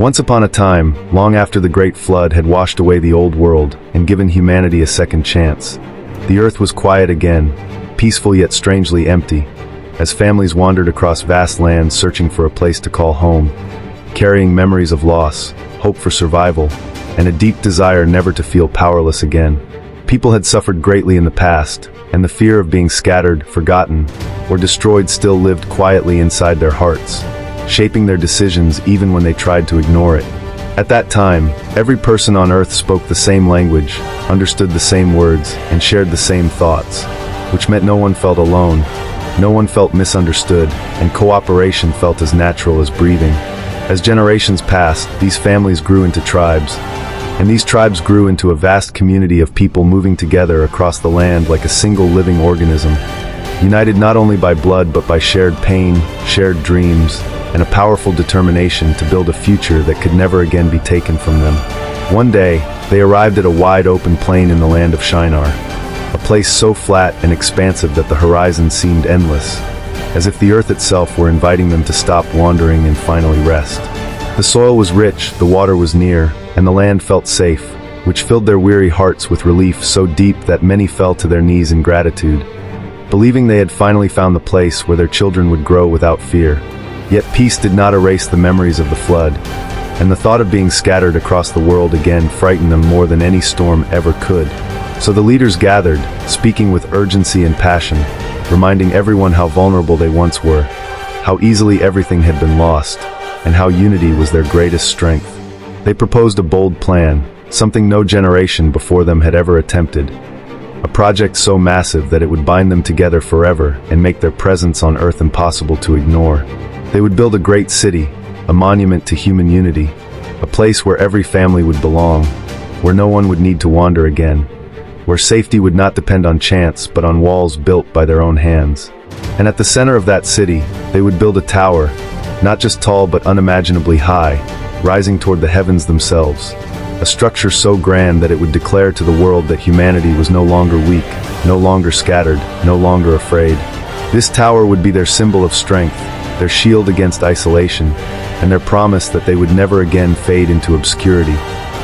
Once upon a time, long after the Great Flood had washed away the old world and given humanity a second chance, the earth was quiet again, peaceful yet strangely empty, as families wandered across vast lands searching for a place to call home, carrying memories of loss, hope for survival, and a deep desire never to feel powerless again. People had suffered greatly in the past, and the fear of being scattered, forgotten, or destroyed still lived quietly inside their hearts, shaping their decisions even when they tried to ignore it. At that time, every person on earth spoke the same language, understood the same words, and shared the same thoughts, which meant no one felt alone, no one felt misunderstood, and cooperation felt as natural as breathing. As generations passed, these families grew into tribes, and these tribes grew into a vast community of people moving together across the land like a single living organism, united not only by blood but by shared pain, shared dreams, and a powerful determination to build a future that could never again be taken from them. One day, they arrived at a wide open plain in the land of Shinar, a place so flat and expansive that the horizon seemed endless, as if the earth itself were inviting them to stop wandering and finally rest. The soil was rich, the water was near, and the land felt safe, which filled their weary hearts with relief so deep that many fell to their knees in gratitude, believing they had finally found the place where their children would grow without fear. Yet peace did not erase the memories of the flood, and the thought of being scattered across the world again frightened them more than any storm ever could. So the leaders gathered, speaking with urgency and passion, reminding everyone how vulnerable they once were, how easily everything had been lost, and how unity was their greatest strength. They proposed a bold plan, something no generation before them had ever attempted, a project so massive that it would bind them together forever and make their presence on Earth impossible to ignore. They would build a great city, a monument to human unity, a place where every family would belong, where no one would need to wander again, where safety would not depend on chance but on walls built by their own hands. And at the center of that city, they would build a tower, not just tall but unimaginably high, rising toward the heavens themselves, a structure so grand that it would declare to the world that humanity was no longer weak, no longer scattered, no longer afraid. This tower would be their symbol of strength, their shield against isolation, and their promise that they would never again fade into obscurity.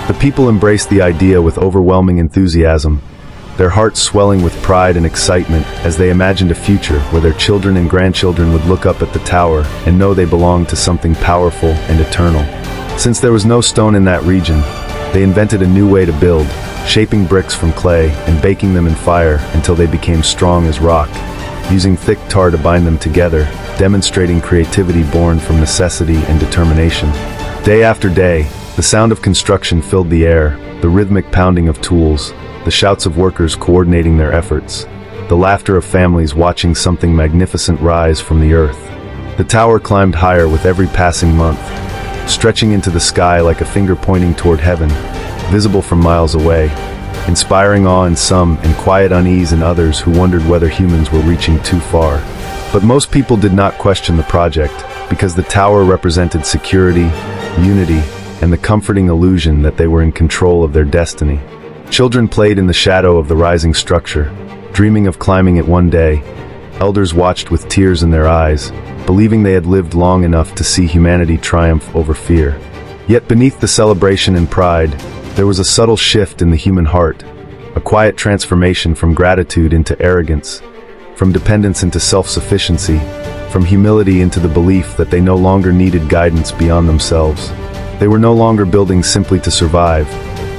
The people embraced the idea with overwhelming enthusiasm, their hearts swelling with pride and excitement as they imagined a future where their children and grandchildren would look up at the tower and know they belonged to something powerful and eternal. Since there was no stone in that region, they invented a new way to build, shaping bricks from clay and baking them in fire until they became strong as rock, using thick tar to bind them together, demonstrating creativity born from necessity and determination. Day after day, the sound of construction filled the air, the rhythmic pounding of tools, the shouts of workers coordinating their efforts, the laughter of families watching something magnificent rise from the earth. The tower climbed higher with every passing month, stretching into the sky like a finger pointing toward heaven, visible from miles away, inspiring awe in some and quiet unease in others who wondered whether humans were reaching too far. But most people did not question the project, because the tower represented security, unity, and the comforting illusion that they were in control of their destiny. Children played in the shadow of the rising structure, dreaming of climbing it one day. Elders watched with tears in their eyes, believing they had lived long enough to see humanity triumph over fear. Yet beneath the celebration and pride, there was a subtle shift in the human heart, a quiet transformation from gratitude into arrogance, from dependence into self-sufficiency, from humility into the belief that they no longer needed guidance beyond themselves. They were no longer building simply to survive,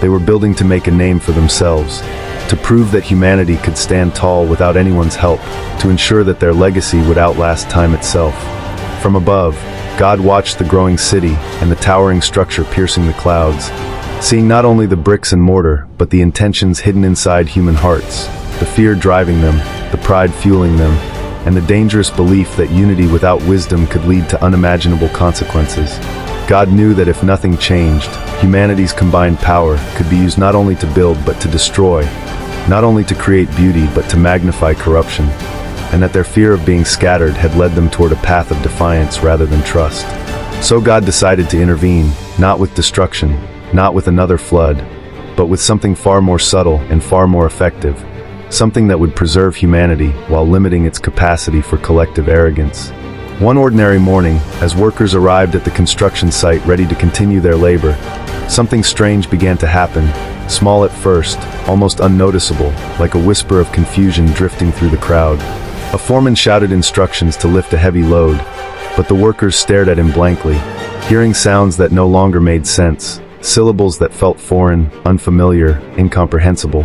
they were building to make a name for themselves, to prove that humanity could stand tall without anyone's help, to ensure that their legacy would outlast time itself. From above, God watched the growing city and the towering structure piercing the clouds, seeing not only the bricks and mortar, but the intentions hidden inside human hearts, the fear driving them, the pride fueling them, and the dangerous belief that unity without wisdom could lead to unimaginable consequences. God knew that if nothing changed, humanity's combined power could be used not only to build but to destroy, not only to create beauty but to magnify corruption, and that their fear of being scattered had led them toward a path of defiance rather than trust. So God decided to intervene, not with destruction, not with another flood, but with something far more subtle and far more effective, something that would preserve humanity while limiting its capacity for collective arrogance. One ordinary morning, as workers arrived at the construction site ready to continue their labor, something strange began to happen, small at first, almost unnoticeable, like a whisper of confusion drifting through the crowd. A foreman shouted instructions to lift a heavy load, but the workers stared at him blankly, hearing sounds that no longer made sense, syllables that felt foreign, unfamiliar, incomprehensible.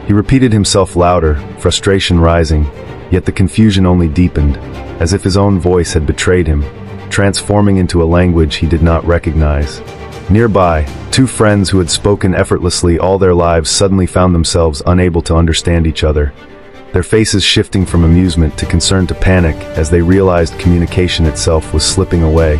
He repeated himself louder, frustration rising, yet the confusion only deepened, as if his own voice had betrayed him, transforming into a language he did not recognize. Nearby, two friends who had spoken effortlessly all their lives suddenly found themselves unable to understand each other, their faces shifting from amusement to concern to panic as they realized communication itself was slipping away.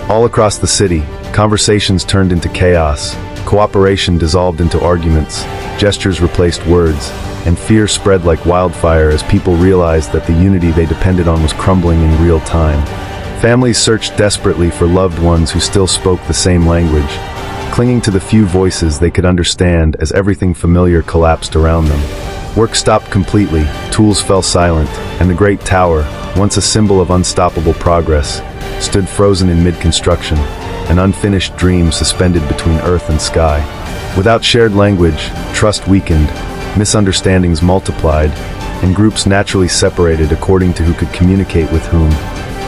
All across the city, conversations turned into chaos, cooperation dissolved into arguments, gestures replaced words, and fear spread like wildfire as people realized that the unity they depended on was crumbling in real time. Families searched desperately for loved ones who still spoke the same language, clinging to the few voices they could understand as everything familiar collapsed around them. Work stopped completely, tools fell silent, and the great tower, once a symbol of unstoppable progress, stood frozen in mid-construction, an unfinished dream suspended between earth and sky. Without shared language, trust weakened, misunderstandings multiplied, and groups naturally separated according to who could communicate with whom,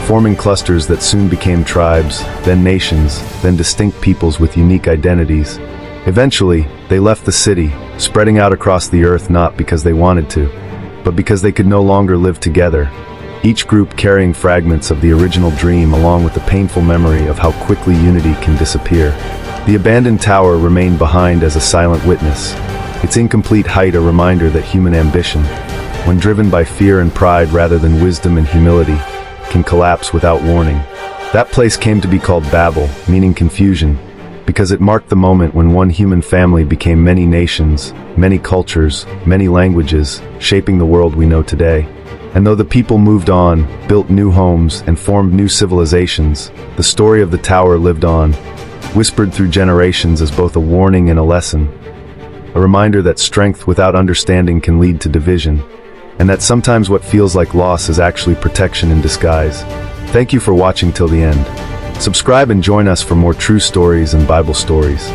forming clusters that soon became tribes, then nations, then distinct peoples with unique identities. Eventually, they left the city, spreading out across the earth not because they wanted to, but because they could no longer live together, each group carrying fragments of the original dream along with the painful memory of how quickly unity can disappear. The abandoned tower remained behind as a silent witness, its incomplete height a reminder that human ambition, when driven by fear and pride rather than wisdom and humility, can collapse without warning. That place came to be called Babel, meaning confusion, because it marked the moment when one human family became many nations, many cultures, many languages, shaping the world we know today. And though the people moved on, built new homes, and formed new civilizations, the story of the tower lived on, whispered through generations as both a warning and a lesson. A reminder that strength without understanding can lead to division, and that sometimes what feels like loss is actually protection in disguise. Thank you for watching till the end. Subscribe and join us for more true stories and Bible stories.